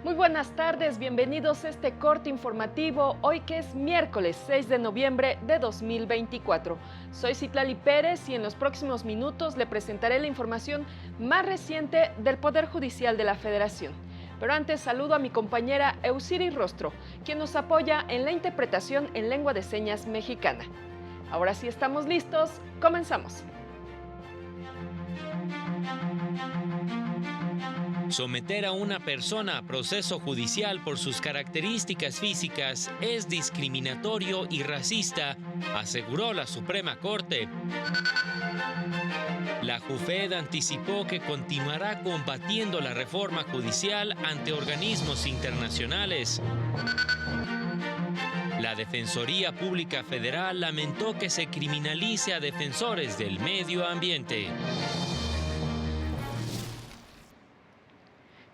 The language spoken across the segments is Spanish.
Muy buenas tardes, bienvenidos a este corte informativo, hoy que es miércoles 6 de noviembre de 2024. Soy Citlali Pérez y en los próximos minutos le presentaré la información más reciente del Poder Judicial de la Federación. Pero antes saludo a mi compañera Eusiri Rostro, quien nos apoya en la interpretación en lengua de señas mexicana. Ahora sí estamos listos, comenzamos. Someter a una persona a proceso judicial por sus características físicas es discriminatorio y racista, aseguró la Suprema Corte. La JUFED anticipó que continuará combatiendo la reforma judicial ante organismos internacionales. La Defensoría Pública Federal lamentó que se criminalice a defensores del medio ambiente.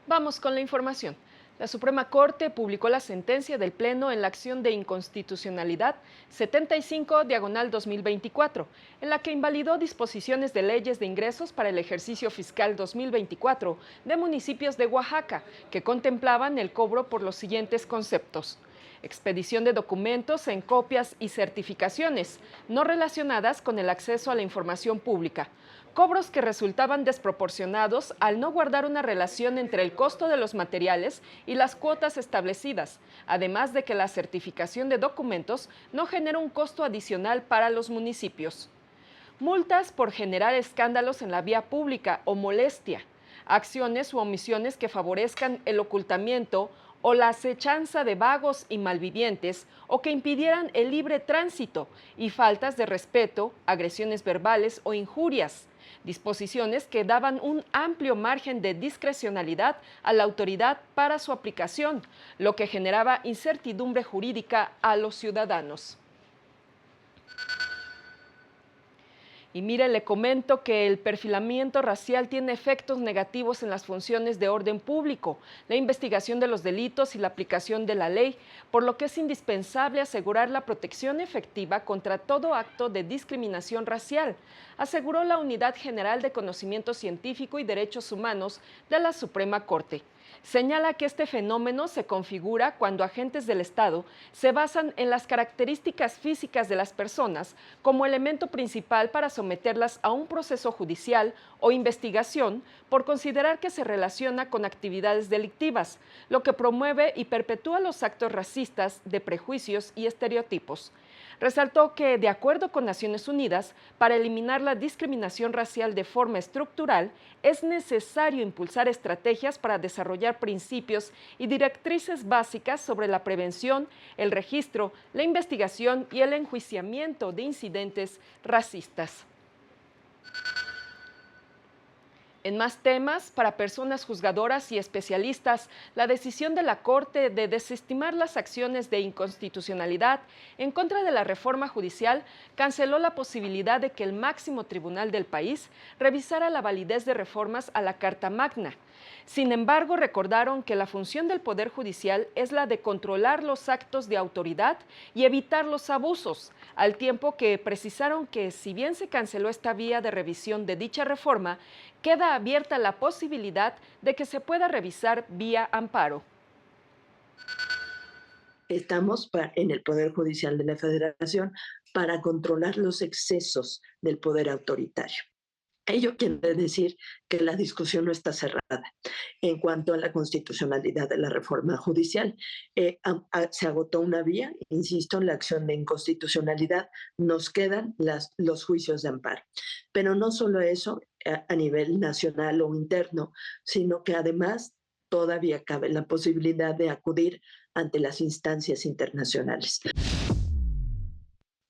Vamos con la información. La Suprema Corte publicó la sentencia del Pleno en la acción de inconstitucionalidad 75/2024, en la que invalidó disposiciones de leyes de ingresos para el ejercicio fiscal 2024 de municipios de Oaxaca, que contemplaban el cobro por los siguientes conceptos: expedición de documentos en copias y certificaciones, no relacionadas con el acceso a la información pública, cobros que resultaban desproporcionados al no guardar una relación entre el costo de los materiales y las cuotas establecidas, además de que la certificación de documentos no genera un costo adicional para los municipios. Multas por generar escándalos en la vía pública o molestia, acciones u omisiones que favorezcan el ocultamiento o la acechanza de vagos y malvivientes o que impidieran el libre tránsito, y faltas de respeto, agresiones verbales o injurias. Disposiciones que daban un amplio margen de discrecionalidad a la autoridad para su aplicación, lo que generaba incertidumbre jurídica a los ciudadanos. Y mire, le comento que el perfilamiento racial tiene efectos negativos en las funciones de orden público, la investigación de los delitos y la aplicación de la ley, por lo que es indispensable asegurar la protección efectiva contra todo acto de discriminación racial, aseguró la Unidad General de Conocimiento Científico y Derechos Humanos de la Suprema Corte. Señala que este fenómeno se configura cuando agentes del Estado se basan en las características físicas de las personas como elemento principal para someterlas a un proceso judicial o investigación por considerar que se relaciona con actividades delictivas, lo que promueve y perpetúa los actos racistas de prejuicios y estereotipos. Resaltó que, de acuerdo con Naciones Unidas, para eliminar la discriminación racial de forma estructural, es necesario impulsar estrategias para desarrollar principios y directrices básicas sobre la prevención, el registro, la investigación y el enjuiciamiento de incidentes racistas. En más temas, para personas juzgadoras y especialistas, la decisión de la Corte de desestimar las acciones de inconstitucionalidad en contra de la reforma judicial canceló la posibilidad de que el máximo tribunal del país revisara la validez de reformas a la Carta Magna. Sin embargo, recordaron que la función del Poder Judicial es la de controlar los actos de autoridad y evitar los abusos, al tiempo que precisaron que, si bien se canceló esta vía de revisión de dicha reforma, queda abierta la posibilidad de que se pueda revisar vía amparo. Estamos en el Poder Judicial de la Federación para controlar los excesos del poder autoritario. Ello quiere decir que la discusión no está cerrada. En cuanto a la constitucionalidad de la reforma judicial, se agotó una vía, insisto, en la acción de inconstitucionalidad, nos quedan los juicios de amparo. Pero no solo eso a nivel nacional o interno, sino que además todavía cabe la posibilidad de acudir ante las instancias internacionales.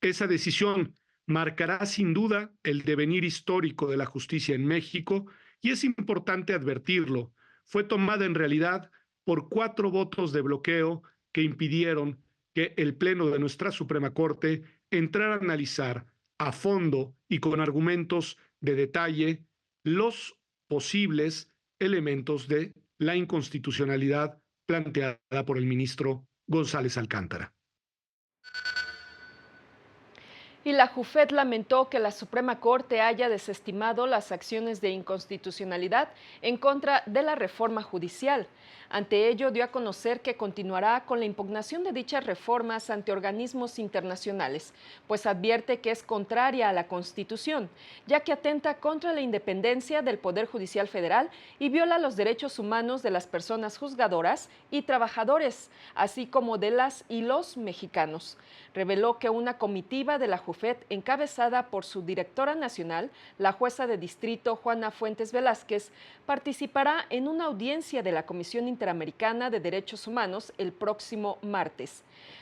Esa decisión marcará sin duda el devenir histórico de la justicia en México y es importante advertirlo. Fue tomada en realidad por 4 votos de bloqueo que impidieron que el Pleno de nuestra Suprema Corte entrara a analizar a fondo y con argumentos de detalle los posibles elementos de la inconstitucionalidad planteada por el ministro González Alcántara. Y la JUFET lamentó que la Suprema Corte haya desestimado las acciones de inconstitucionalidad en contra de la reforma judicial. Ante ello, dio a conocer que continuará con la impugnación de dichas reformas ante organismos internacionales, pues advierte que es contraria a la Constitución, ya que atenta contra la independencia del Poder Judicial Federal y viola los derechos humanos de las personas juzgadoras y trabajadores, así como de las y los mexicanos. Reveló que una comitiva de la JUFET, encabezada por su directora nacional, la jueza de distrito Juana Fuentes Velázquez, participará en una audiencia de la Comisión Interamericana de Derechos Humanos el próximo martes.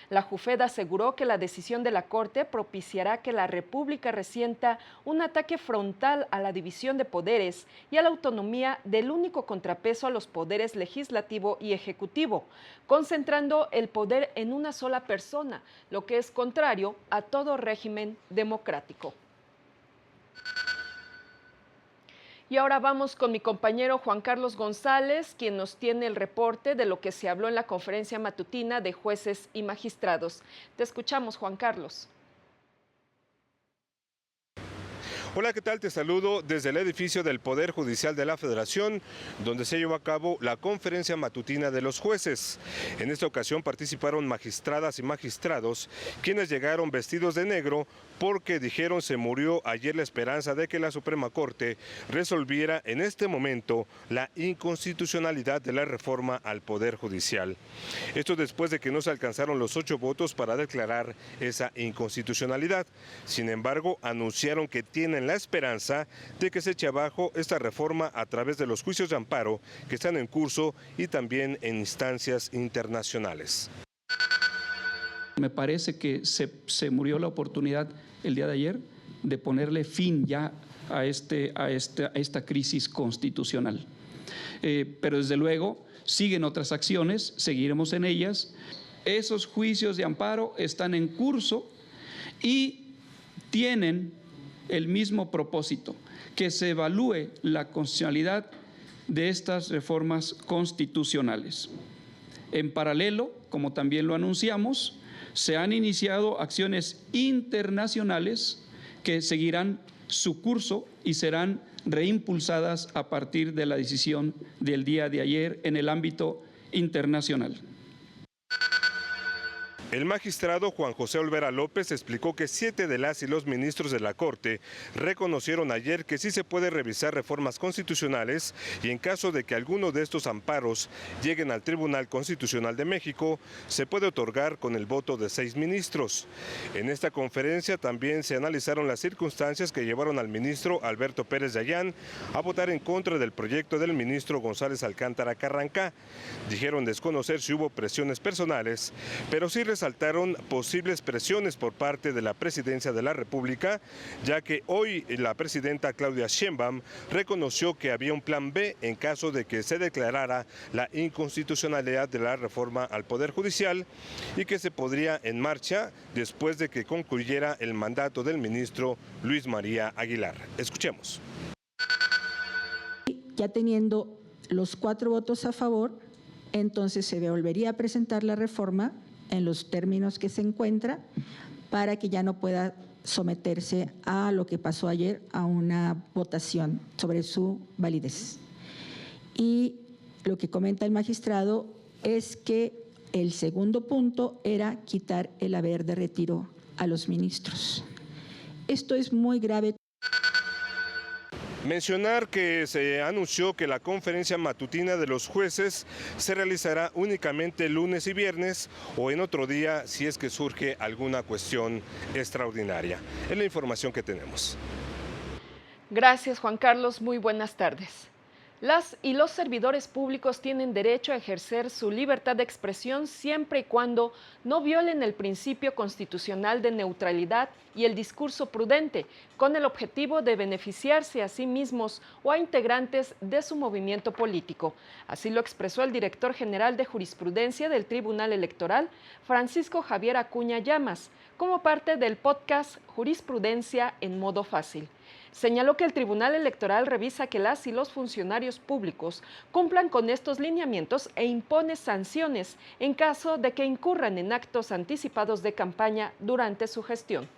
La JUFET aseguró que la decisión de la Corte propiciará que la República resienta un ataque frontal a la división de poderes y a la autonomía del único contrapeso a los poderes legislativo y ejecutivo, concentrando el poder en una sola persona, lo que es contrario a todo régimen democrático. Y ahora vamos con mi compañero Juan Carlos González, quien nos tiene el reporte de lo que se habló en la conferencia matutina de jueces y magistrados. Te escuchamos, Juan Carlos. Hola, ¿qué tal? Te saludo desde el edificio del Poder Judicial de la Federación, donde se llevó a cabo la conferencia matutina de los jueces. En esta ocasión participaron magistradas y magistrados, quienes llegaron vestidos de negro porque dijeron se murió ayer la esperanza de que la Suprema Corte resolviera en este momento la inconstitucionalidad de la reforma al Poder Judicial. Esto después de que no se alcanzaron los 8 votos para declarar esa inconstitucionalidad. Sin embargo, anunciaron que tienen la esperanza de que se eche abajo esta reforma a través de los juicios de amparo que están en curso y también en instancias internacionales. Me parece que se murió la oportunidad el día de ayer de ponerle fin ya a esta crisis constitucional. Pero desde luego siguen otras acciones, seguiremos en ellas. Esos juicios de amparo están en curso y tienen el mismo propósito, que se evalúe la constitucionalidad de estas reformas constitucionales. En paralelo, como también lo anunciamos, se han iniciado acciones internacionales que seguirán su curso y serán reimpulsadas a partir de la decisión del día de ayer en el ámbito internacional. El magistrado Juan José Olvera López explicó que 7 de las y los ministros de la Corte reconocieron ayer que sí se puede revisar reformas constitucionales y en caso de que alguno de estos amparos lleguen al Tribunal Constitucional de México, se puede otorgar con el voto de 6 ministros. En esta conferencia también se analizaron las circunstancias que llevaron al ministro Alberto Pérez Dayán a votar en contra del proyecto del ministro González Alcántara Carrancá. Dijeron desconocer si hubo presiones personales, pero sí resaltaron posibles presiones por parte de la Presidencia de la República, ya que hoy la presidenta Claudia Sheinbaum reconoció que había un plan B en caso de que se declarara la inconstitucionalidad de la reforma al Poder Judicial y que se podría en marcha después de que concluyera el mandato del ministro Luis María Aguilar. Escuchemos. Ya teniendo los 4 votos a favor, entonces se volvería a presentar la reforma en los términos que se encuentra para que ya no pueda someterse a lo que pasó ayer, a una votación sobre su validez. Y lo que comenta el magistrado es que el segundo punto era quitar el haber de retiro a los ministros. Esto es muy grave. Mencionar que se anunció que la conferencia matutina de los jueces se realizará únicamente lunes y viernes o en otro día si es que surge alguna cuestión extraordinaria. Es la información que tenemos. Gracias, Juan Carlos. Muy buenas tardes. Las y los servidores públicos tienen derecho a ejercer su libertad de expresión siempre y cuando no violen el principio constitucional de neutralidad y el discurso prudente, con el objetivo de beneficiarse a sí mismos o a integrantes de su movimiento político. Así lo expresó el director general de Jurisprudencia del Tribunal Electoral, Francisco Javier Acuña Llamas, como parte del podcast Jurisprudencia en Modo Fácil. Señaló que el Tribunal Electoral revisa que las y los funcionarios públicos cumplan con estos lineamientos e impone sanciones en caso de que incurran en actos anticipados de campaña durante su gestión.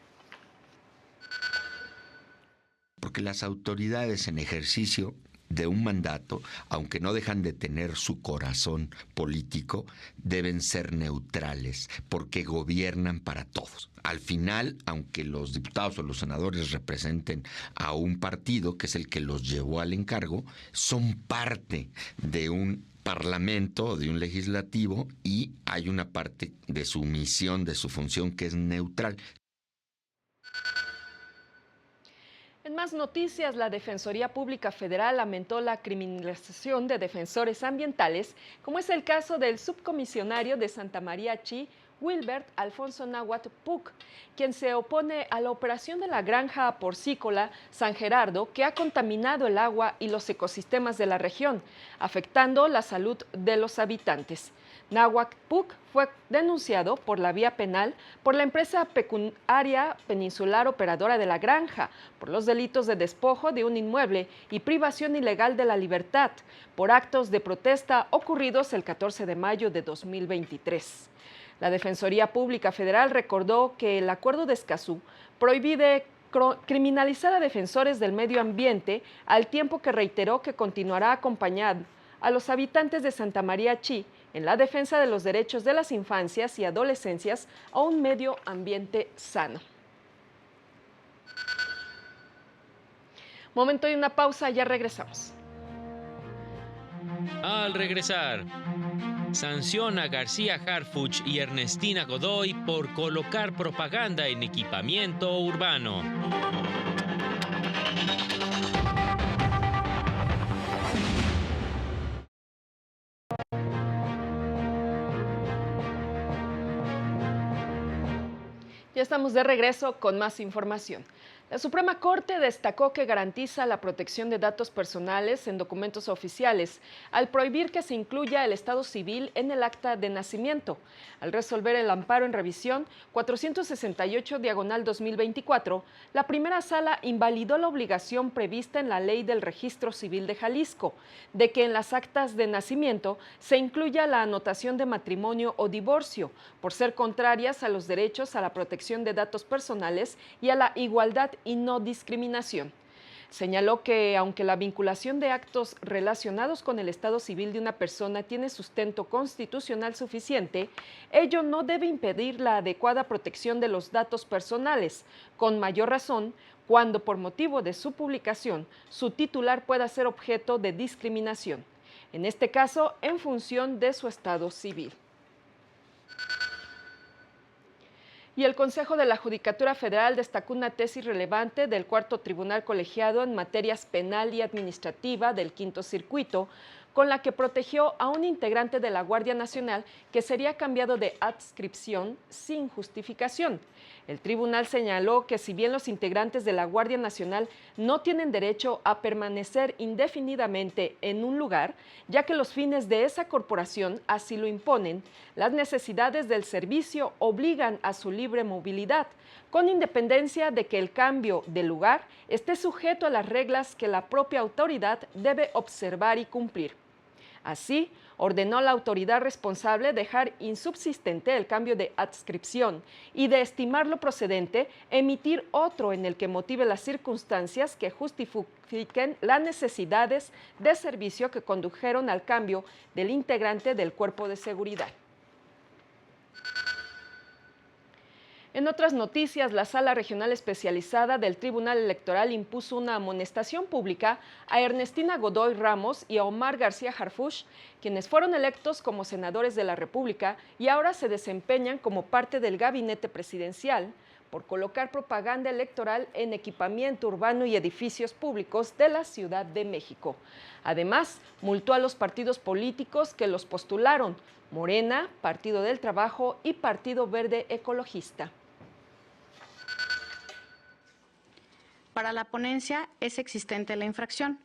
porque las autoridades en ejercicio de un mandato, aunque no dejan de tener su corazón político, deben ser neutrales, porque gobiernan para todos. Al final, aunque los diputados o los senadores representen a un partido, que es el que los llevó al encargo, son parte de un parlamento, de un legislativo, y hay una parte de su misión, de su función, que es neutral. En más noticias, la Defensoría Pública Federal lamentó la criminalización de defensores ambientales, como es el caso del subcomisionario de Santa María Chi, Wilbert Alfonso Náhuatl Puc, quien se opone a la operación de la granja porcícola San Gerardo, que ha contaminado el agua y los ecosistemas de la región, afectando la salud de los habitantes. Náhuatl Puc fue denunciado por la vía penal por la empresa pecuaria peninsular operadora de la granja por los delitos de despojo de un inmueble y privación ilegal de la libertad por actos de protesta ocurridos el 14 de mayo de 2023. La Defensoría Pública Federal recordó que el Acuerdo de Escazú prohíbe criminalizar a defensores del medio ambiente, al tiempo que reiteró que continuará acompañando a los habitantes de Santa María Chi en la defensa de los derechos de las infancias y adolescencias a un medio ambiente sano. Momento de una pausa, ya regresamos. Al regresar, sanciona a García Harfuch y Ernestina Godoy por colocar propaganda en equipamiento urbano. Ya estamos de regreso con más información. La Suprema Corte destacó que garantiza la protección de datos personales en documentos oficiales al prohibir que se incluya el estado civil en el acta de nacimiento. Al resolver el amparo en revisión 468/2024, la primera sala invalidó la obligación prevista en la Ley del Registro Civil de Jalisco de que en las actas de nacimiento se incluya la anotación de matrimonio o divorcio, por ser contrarias a los derechos a la protección de datos personales y a la igualdad y no discriminación. Señaló que aunque la vinculación de actos relacionados con el estado civil de una persona tiene sustento constitucional suficiente, ello no debe impedir la adecuada protección de los datos personales, con mayor razón cuando por motivo de su publicación su titular pueda ser objeto de discriminación, en este caso en función de su estado civil. Y el Consejo de la Judicatura Federal destacó una tesis relevante del Cuarto Tribunal Colegiado en materias penal y administrativa del Quinto Circuito, con la que protegió a un integrante de la Guardia Nacional que sería cambiado de adscripción sin justificación. El tribunal señaló que si bien los integrantes de la Guardia Nacional no tienen derecho a permanecer indefinidamente en un lugar, ya que los fines de esa corporación así lo imponen, las necesidades del servicio obligan a su libre movilidad, con independencia de que el cambio de lugar esté sujeto a las reglas que la propia autoridad debe observar y cumplir. Así, ordenó a la autoridad responsable dejar insubsistente el cambio de adscripción y, de estimarlo procedente, emitir otro en el que motive las circunstancias que justifiquen las necesidades de servicio que condujeron al cambio del integrante del cuerpo de seguridad. En otras noticias, la Sala Regional Especializada del Tribunal Electoral impuso una amonestación pública a Ernestina Godoy Ramos y a Omar García Harfuch, quienes fueron electos como senadores de la República y ahora se desempeñan como parte del gabinete presidencial, por colocar propaganda electoral en equipamiento urbano y edificios públicos de la Ciudad de México. Además, multó a los partidos políticos que los postularon: Morena, Partido del Trabajo y Partido Verde Ecologista. Para la ponencia es existente la infracción,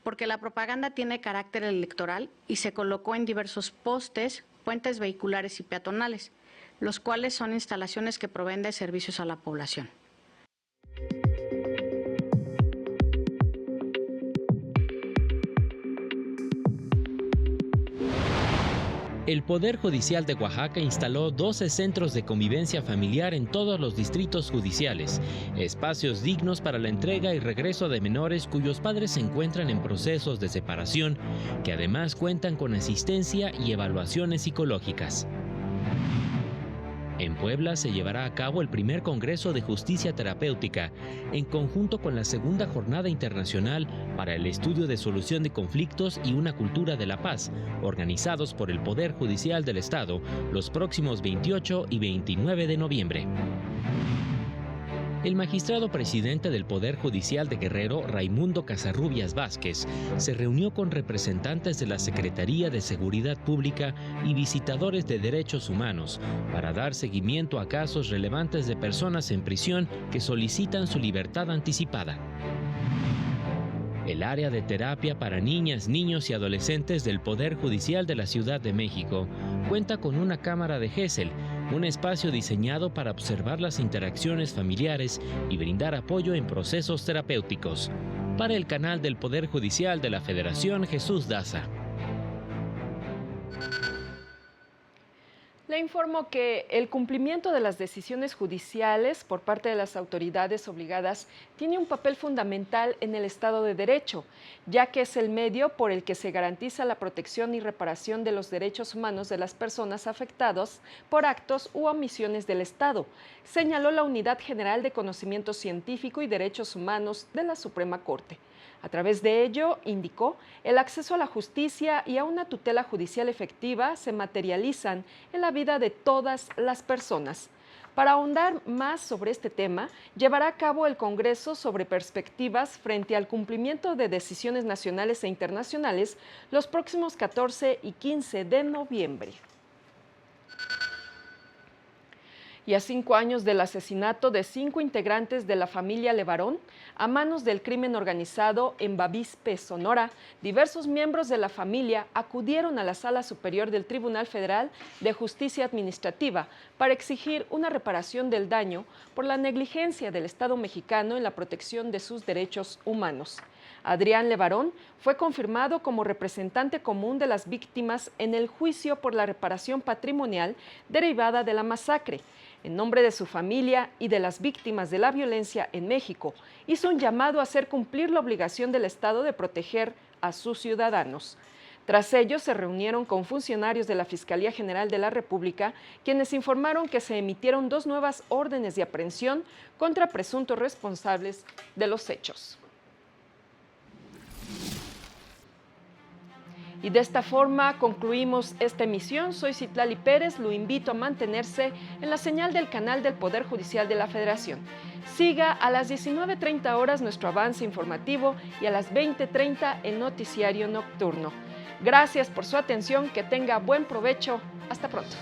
porque la propaganda tiene carácter electoral y se colocó en diversos postes, puentes vehiculares y peatonales, los cuales son instalaciones que proveen de servicios a la población. El Poder Judicial de Oaxaca instaló 12 centros de convivencia familiar en todos los distritos judiciales, espacios dignos para la entrega y regreso de menores cuyos padres se encuentran en procesos de separación, que además cuentan con asistencia y evaluaciones psicológicas. En Puebla se llevará a cabo el primer Congreso de Justicia Terapéutica, en conjunto con la Segunda Jornada Internacional para el Estudio de Solución de Conflictos y una Cultura de la Paz, organizados por el Poder Judicial del Estado los próximos 28 y 29 de noviembre. El magistrado presidente del Poder Judicial de Guerrero, Raimundo Casarrubias Vázquez, se reunió con representantes de la Secretaría de Seguridad Pública y visitadores de derechos humanos para dar seguimiento a casos relevantes de personas en prisión que solicitan su libertad anticipada. El área de terapia para niñas, niños y adolescentes del Poder Judicial de la Ciudad de México cuenta con una cámara de Gesell, un espacio diseñado para observar las interacciones familiares y brindar apoyo en procesos terapéuticos. Para el canal del Poder Judicial de la Federación, Jesús Daza. Le informo que el cumplimiento de las decisiones judiciales por parte de las autoridades obligadas tiene un papel fundamental en el Estado de Derecho, ya que es el medio por el que se garantiza la protección y reparación de los derechos humanos de las personas afectadas por actos u omisiones del Estado, señaló la Unidad General de Conocimiento Científico y Derechos Humanos de la Suprema Corte. A través de ello, indicó, el acceso a la justicia y a una tutela judicial efectiva se materializan en la vida de todas las personas. Para ahondar más sobre este tema, llevará a cabo el Congreso sobre perspectivas frente al cumplimiento de decisiones nacionales e internacionales los próximos 14 y 15 de noviembre. Y a 5 años del asesinato de 5 integrantes de la familia Levarón a manos del crimen organizado en Bavispe, Sonora, diversos miembros de la familia acudieron a la Sala Superior del Tribunal Federal de Justicia Administrativa para exigir una reparación del daño por la negligencia del Estado mexicano en la protección de sus derechos humanos. Adrián Levarón fue confirmado como representante común de las víctimas en el juicio por la reparación patrimonial derivada de la masacre. En nombre de su familia y de las víctimas de la violencia en México, hizo un llamado a hacer cumplir la obligación del Estado de proteger a sus ciudadanos. Tras ello, se reunieron con funcionarios de la Fiscalía General de la República, quienes informaron que se emitieron 2 nuevas órdenes de aprehensión contra presuntos responsables de los hechos. Y de esta forma concluimos esta emisión. Soy Citlali Pérez, lo invito a mantenerse en la señal del canal del Poder Judicial de la Federación. Siga a las 19:30 horas nuestro avance informativo y a las 20:30 el noticiario nocturno. Gracias por su atención, que tenga buen provecho. Hasta pronto.